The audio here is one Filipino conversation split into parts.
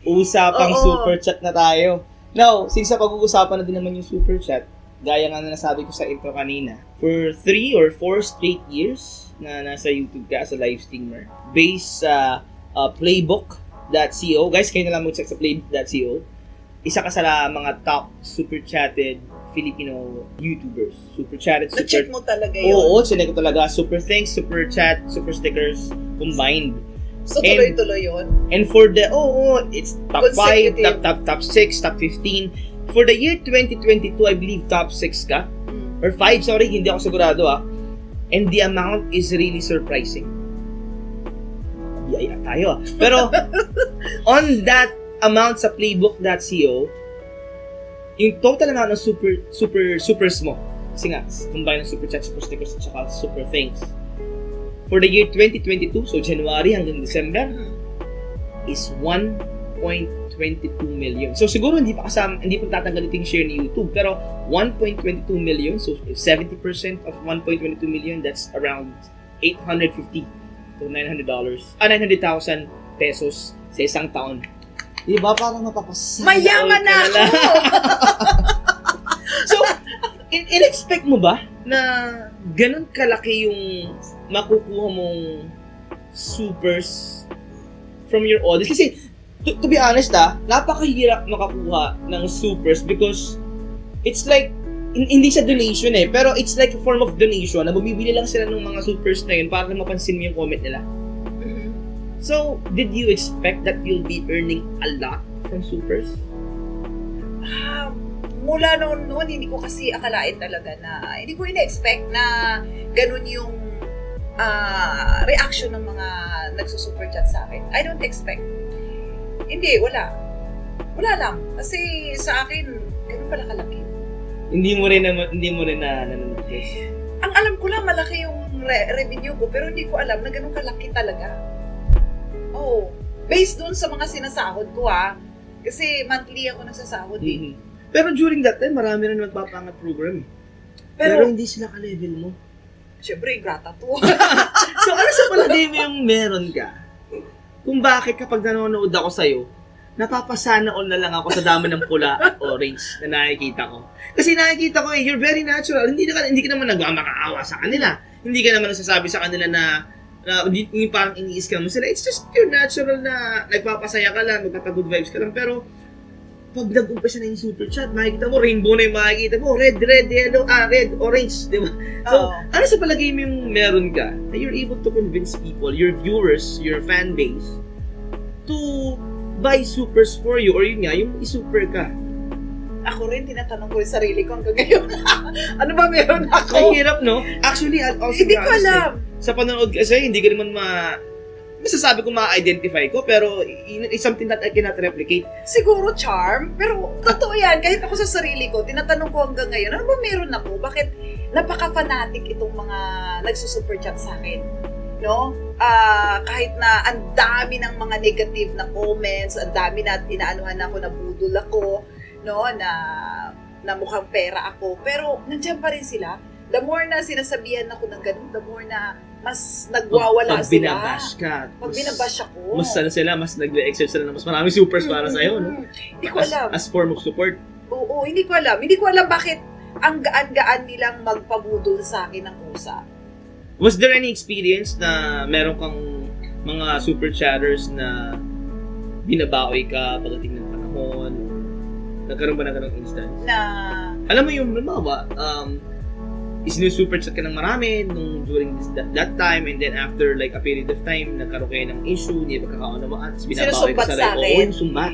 Usapang super chat na tayo. Now, since sa pag-uusapan na din naman yung super chat, gaya nga na nasabi ko sa intro kanina, for 3 or 4 straight years na nasa YouTube ka as a live streamer, based sa playbook.co. Guys, kayo na lang mag-check sa playbook.co. Isa ka sa mga top super chatted Filipino YouTubers. Super chatted, super... Na-check mo talaga yun? Oo, chinek ko talaga. Super thanks, super chat, super stickers combined. So, tuloy-tuloy yun? And for the, it's top 5, top 6, top 15. For the year 2022, I believe top 6 ka. Or 5, sorry, hindi ako sigurado And the amount is really surprising. Biyaya tayo Pero, on that amount sa playbook.co, yung total amount ng super small. Kasi nga, combine ng super chat, super stickers, at saka super thanks. For the year 2022, so January hanggang December, is 1.22 million. So siguro hindi pa tatanggal ito yung share ni YouTube, pero 1.22 million, so if 70% of 1.22 million, that's around $850 to $900, 900,000 pesos sa isang taon. Diba? Parang mapapasaya. Mayaman na ako! So, in-expect mo ba na ganun kalaki yung makukuha mong supers from your audience? Kasi, to be honest napakahirap makakuha ng supers because it's like, hindi siya donation pero it's like a form of donation na bumibili lang sila ng mga supers na yun para mapansin mo yung comment nila. So, did you expect that you'll be earning a lot from supers? Mula noon, hindi ko kasi akalain talaga na, hindi ko ina-expect na ganun yung reaction ng mga nagsusuper chat sa akin. I don't expect. Hindi, wala. Wala lang. Kasi sa akin, ganun pala kalaki. Hindi mo rin na nanonotice? Ang alam ko lang, malaki yung revenue ko, pero hindi ko alam na ganun kalaki talaga. Based dun sa mga sinasahod ko kasi monthly ako nagsasahod Pero during that time, marami rin magpapangat program Pero hindi sila ka-level mo. Siyempre, grata to. So ano sa palagay mo yung meron ka? Kung bakit kapag nanonood ako sa'yo, napapasana all na lang ako sa dami ng pula at orange na nakikita ko. Kasi nakikita ko you're very natural. Hindi ka naman nagmamakaawa sa kanila. Hindi ka naman nasasabi sa kanila na hindi parang iniis ka mo sila. It's just pure natural na nagpapasaya ka lang, magpapa-good vibes ka lang. Pero, pag nag-umpisa na yung super chat, makikita mo, rainbow na yung makikita mo. Red, yellow, red, orange. Diba? So, ano sa palagay mo yung meron ka na you're able to convince people, your viewers, your fan base, to buy supers for you? Or yun nga, yung i-super ka? Ako rin, tinatanong ko yung sarili ko hanggang ngayon. Ano ba meron ako? Ang hirap, no? Actually, hindi ko alam. Sa panonood kasi, hindi ko naman masasabi ko ma-identify ko, pero it's something that I cannot replicate. Siguro charm, pero totoo yan. Kahit ako sa sarili ko, tinatanong ko hanggang ngayon, ano ba meron ako? Bakit napaka-fanatic itong mga nagsusuper chat sa akin? No? Kahit na ang dami ng mga negative na comments, ang dami na inaanuhan ako, nabudol ako, no? Na mukhang pera ako. Pero nandiyan pa rin sila. The more na sinasabihan ako ng ganun, the more na mas nagwawala pag sila. binabash ka. Pag binabash ako. Mas nag-exert sila na mas maraming supers para sa'yo, no? Hindi ko alam. As form of support. Oo, hindi ko alam. Hindi ko alam bakit ang gaan-gaan nilang magpabudol sa akin ng kusa. Was there any experience na meron kang mga super chatters na binabawi ka pagdating ng panahon? Nagkaroon ba na ganong instance? Alam mo yung, super chat ka ng marami during that time, and then after like a period of time, nagkaroon kayo ng issue, hindi magkakaunawaan, tapos binabawi ka sa live. Oo, yung sumbat.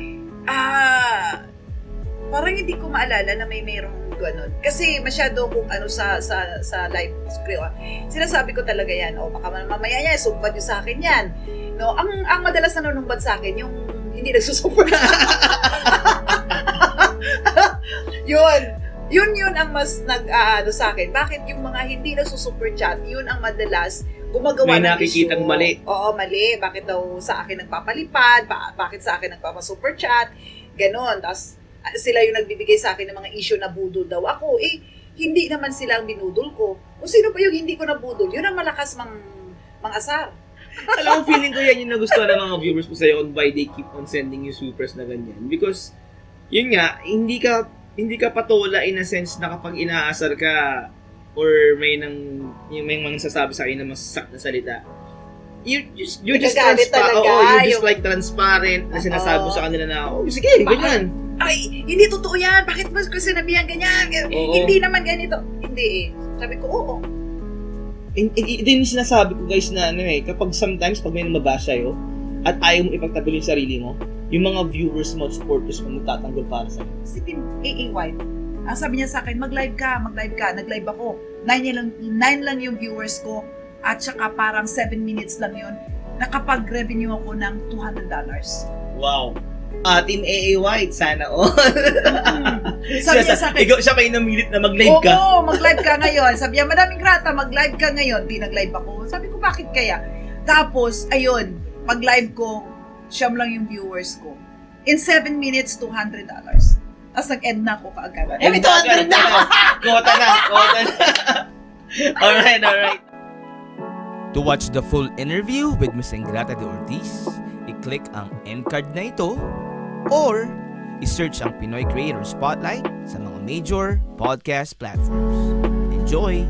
Parang hindi ko maalala na mayroong gano'n. Kasi masyado kung sa live screen. Sinasabi ko talaga yan, baka mamaya yan, sumbat yung sa akin yan. No, ang madalas na nanumbat sa akin, yung hindi nagsusuper. Yun ang mas sa akin. Bakit yung mga hindi nagsusuper chat, yun ang madalas gumagawa ng issue. May nakikitang mali. Oo, mali. Bakit daw sa akin nagpapalipad? Bakit sa akin nagpapasuper chat? Ganon. Tapos sila yung nagbibigay sa akin ng mga issue na budol daw ako. Hindi naman sila ang binudol ko. Kung sino pa yung hindi ko nabudol, yun ang malakas mang asar. Alam mo, feeling ko yan yung nagustuhan ng mga viewers mo sa'yo on why they keep on sending you supers na ganyan. Because, yun nga, hindi ka patola in a sense na kapag inaasar ka or may mga sasabi sa akin na masasak na salita. You're just transparent na sinasabi mo sa kanila na, sige, ganyan. Ay, hindi totoo yan. Bakit mo ko sinabihan ganyan? Hindi naman ganito. Hindi eh. Sabi ko, oo. Ito yung sinasabi ko guys na kapag sometimes pag may namabasa sa'yo at ayaw mo ipagtanggol yung sarili mo, yung mga viewers mo at supporters mo magtatanggol para sa'yo. Si Team AAY, ang sabi niya sa akin, mag-live ka. Nag-live ako. 9 lang yung viewers ko. At saka parang 7 minutes lang yun. Nakapag-revenue ako ng $200. Wow. Team AAY, sana all. Sabi niya sa akin, siya pa yung namilit na mag-live ka. Oo, mag-live ka ngayon. Sabi niya, madaming grata, mag-live ka ngayon. Di nag-live ako. Sabi ko, bakit kaya? Tapos, ayun, pag-live ko, siyam lang yung viewers ko. In 7 minutes, $200. Tapos nag-end na ako kaagad. $200 na! Kota na. Alright. To watch the full interview with Ms. Ingrata de Ortiz, i-click ang end card na ito or i-search ang Pinoy Creator Spotlight sa mga major podcast platforms. Enjoy!